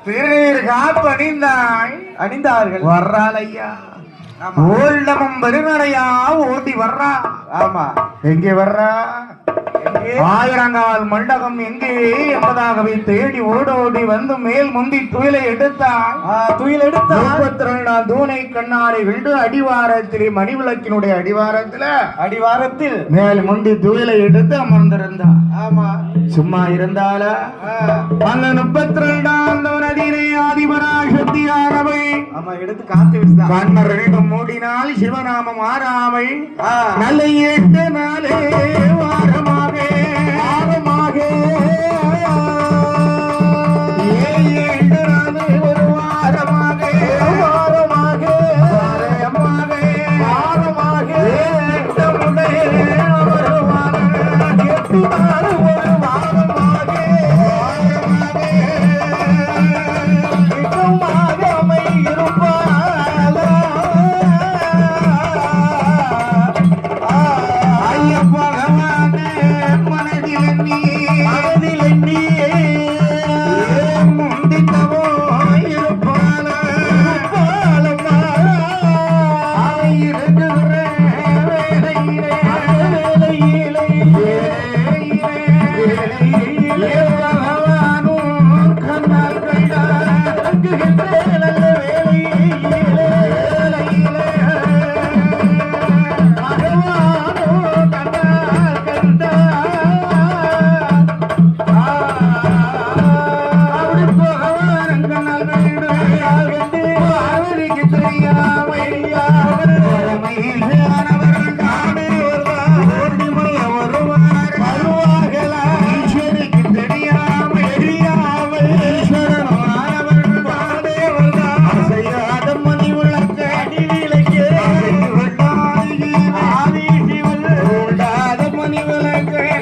திருநீர் காப்பு அணிந்தார்கள் வர்றாள் ஐயா. ஓல்லமும் பெருநடையா ஓட்டி வர்றா. ஆமா, எங்கே வர்றா? ஆயிரங்கால் மண்டபம் எங்கே என்பதாகவே தேடி ஓடோடி வந்து மேல் முந்தி துயிலை எடுத்தான். 32 தூணை கண்ணாடி விண்டு அடிவாரத்திலே மணிவிளக்கினுடைய அடிவாரத்தில் மேல் முந்தி துயிலை எடுத்து அமர்ந்திருந்தான். ஆமா, சும்மா இருந்தால அந்த 32ஆம் நதியிலே ஆதிபராசக்தியானவை எடுத்து காத்து கண்ணர் மூடினால் சிவநாமம் ஆறாமை நல்ல 8 நாளே வாரமாக ஒரு வாரமாக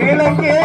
விளக்கே